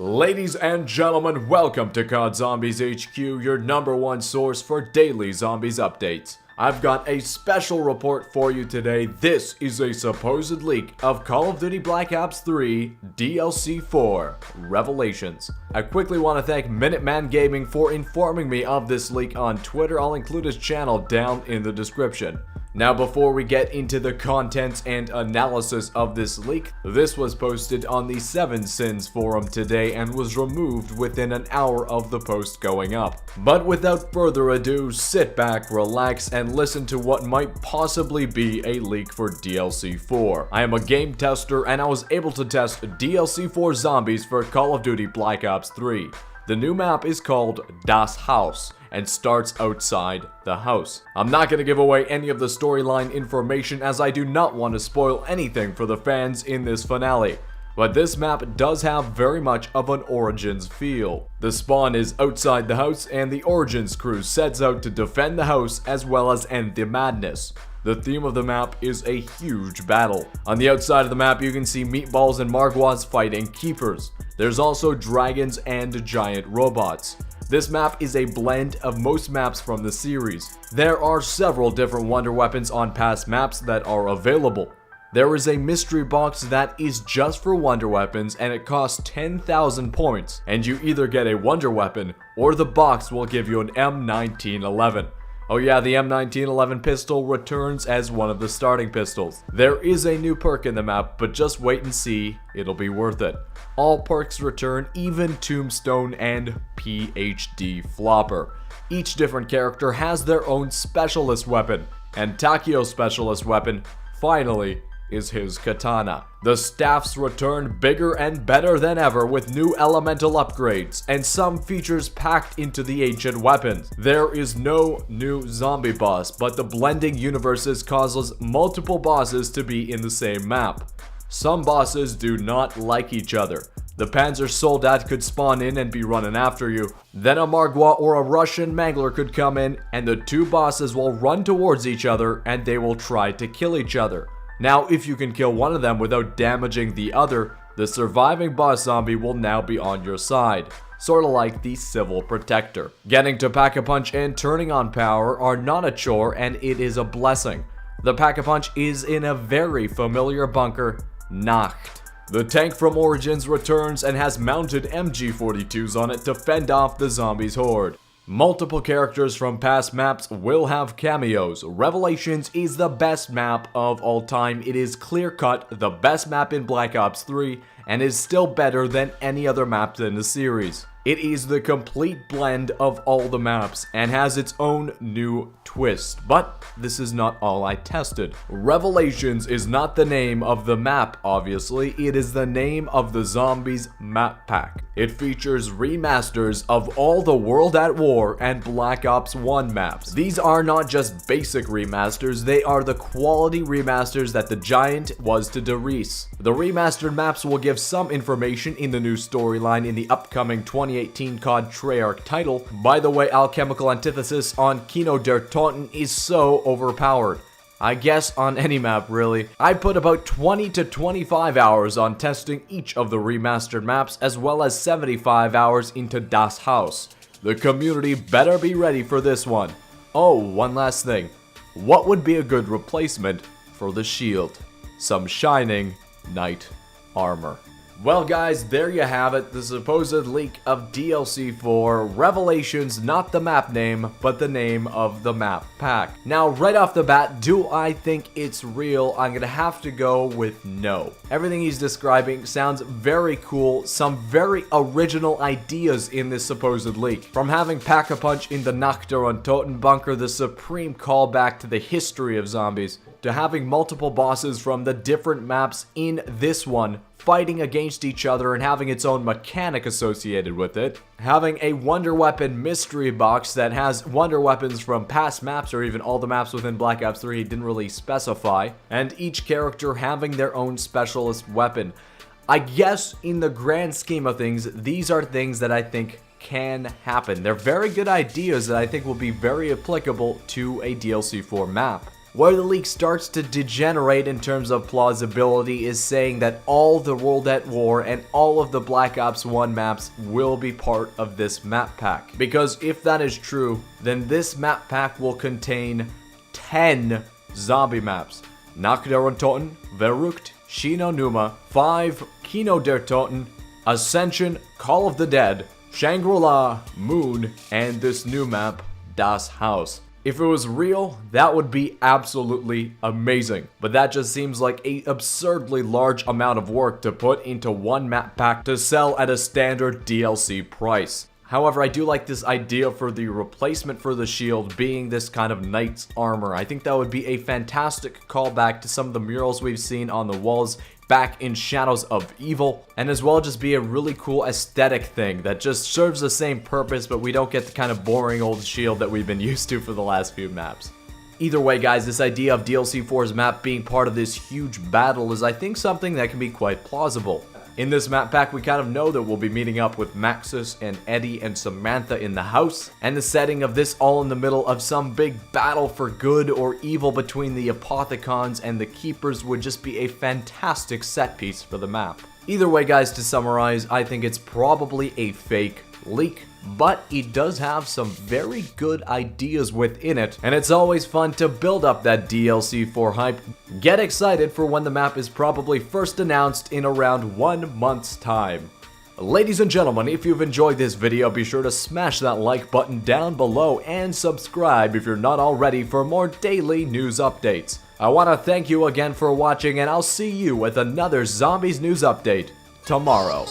Ladies and gentlemen, welcome to COD Zombies HQ, your #1 source for daily zombies updates. I've got a special report for you today. This is a supposed leak of Call of Duty Black Ops 3 DLC 4 Revelations. I quickly want to thank Minuteman Gaming for informing me of this leak on Twitter. I'll include his channel down in the description. Now, before we get into the contents and analysis of this leak, this was posted on the 7 Sins forum today and was removed within an hour of the post going up. But without further ado, sit back, relax, and listen to what might possibly be a leak for DLC 4. I am a game tester and I was able to test DLC 4 zombies for Call of Duty Black Ops 3. The new map is called Das Haus and starts outside the house. I'm not going to give away any of the storyline information as I do not want to spoil anything for the fans in this finale. But this map does have very much of an Origins feel. The spawn is outside the house and the Origins crew sets out to defend the house as well as end the madness. The theme of the map is a huge battle. On the outside of the map you can see meatballs and margwas fighting keepers. There's also dragons and giant robots. This map is a blend of most maps from the series. There are several different wonder weapons on past maps that are available. There is a mystery box that is just for wonder weapons and it costs 10,000 points, and you either get a wonder weapon or the box will give you an M1911. Oh yeah, the M1911 pistol returns as one of the starting pistols. There is a new perk in the map, but just wait and see, it'll be worth it. All perks return, even Tombstone and PhD Flopper. Each different character has their own specialist weapon, and Takio's specialist weapon, finally, is his katana. The staffs return bigger and better than ever with new elemental upgrades and some features packed into the ancient weapons. There is no new zombie boss, but the blending universes causes multiple bosses to be in the same map. Some bosses do not like each other. The Panzer Soldat could spawn in and be running after you. Then a Margwa or a Russian Mangler could come in and the two bosses will run towards each other and they will try to kill each other. Now, if you can kill one of them without damaging the other, the surviving boss zombie will now be on your side. Sorta like the Civil Protector. Getting to Pack-a-Punch and turning on power are not a chore and it is a blessing. The Pack-a-Punch is in a very familiar bunker, Nacht. The tank from Origins returns and has mounted MG42s on it to fend off the zombies' horde. Multiple characters from past maps will have cameos. Revelations is the best map of all time. It is clear-cut the best map in Black Ops 3 and is still better than any other map in the series. It is the complete blend of all the maps and has its own new twist. But this is not all I tested. Revelations is not the name of the map, obviously. It is the name of the Zombies map pack. It features remasters of all the World at War and Black Ops 1 maps. These are not just basic remasters, they are the quality remasters that the Giant was to Derice. The remastered maps will give some information in the new storyline in the upcoming 2018 COD Treyarch title. By the way, Alchemical Antithesis on Kino der Toten is so overpowered. I guess on any map, really. I put about 20 to 25 hours on testing each of the remastered maps, as well as 75 hours into Das Haus. The community better be ready for this one. Oh, one last thing. What would be a good replacement for the shield? Some shining knight armor. Well guys, there you have it, the supposed leak of DLC 4 Revelations, not the map name, but the name of the map pack. Now, right off the bat, do I think it's real? I'm gonna have to go with no. Everything he's describing sounds very cool, some very original ideas in this supposed leak. From having Pack-a-Punch in the Nacht der Untoten bunker, the supreme callback to the history of zombies, to having multiple bosses from the different maps in this one fighting against each other and having its own mechanic associated with it, having a wonder weapon mystery box that has wonder weapons from past maps or even all the maps within Black Ops 3 he didn't really specify, and each character having their own specialist weapon. I guess in the grand scheme of things, these are things that I think can happen. They're very good ideas that I think will be very applicable to a DLC 4 map. Where the leak starts to degenerate in terms of plausibility is saying that all the World at War and all of the Black Ops 1 maps will be part of this map pack. Because if that is true, then this map pack will contain 10 zombie maps. Nacht der Untoten, Verrückt, Shino Numa, 5, Kino der Toten, Ascension, Call of the Dead, Shangri-La, Moon, and this new map, Das Haus. If it was real, that would be absolutely amazing. But that just seems like an absurdly large amount of work to put into one map pack to sell at a standard DLC price. However, I do like this idea for the replacement for the shield being this kind of knight's armor. I think that would be a fantastic callback to some of the murals we've seen on the walls back in Shadows of Evil, and as well just be a really cool aesthetic thing that just serves the same purpose, but we don't get the kind of boring old shield that we've been used to for the last few maps. Either way, guys, this idea of DLC 4's map being part of this huge battle is, I think, something that can be quite plausible. In this map pack, we kind of know that we'll be meeting up with Maxis and Eddie and Samantha in the house, and the setting of this all in the middle of some big battle for good or evil between the Apothicons and the Keepers would just be a fantastic set piece for the map. Either way, guys, to summarize, I think it's probably a fake leak, but it does have some very good ideas within it, and it's always fun to build up that DLC 4 hype. Get excited for when the map is probably first announced in around 1 month's time. Ladies and gentlemen, if you've enjoyed this video, be sure to smash that like button down below and subscribe if you're not already for more daily news updates. I want to thank you again for watching, and I'll see you with another Zombies news update tomorrow.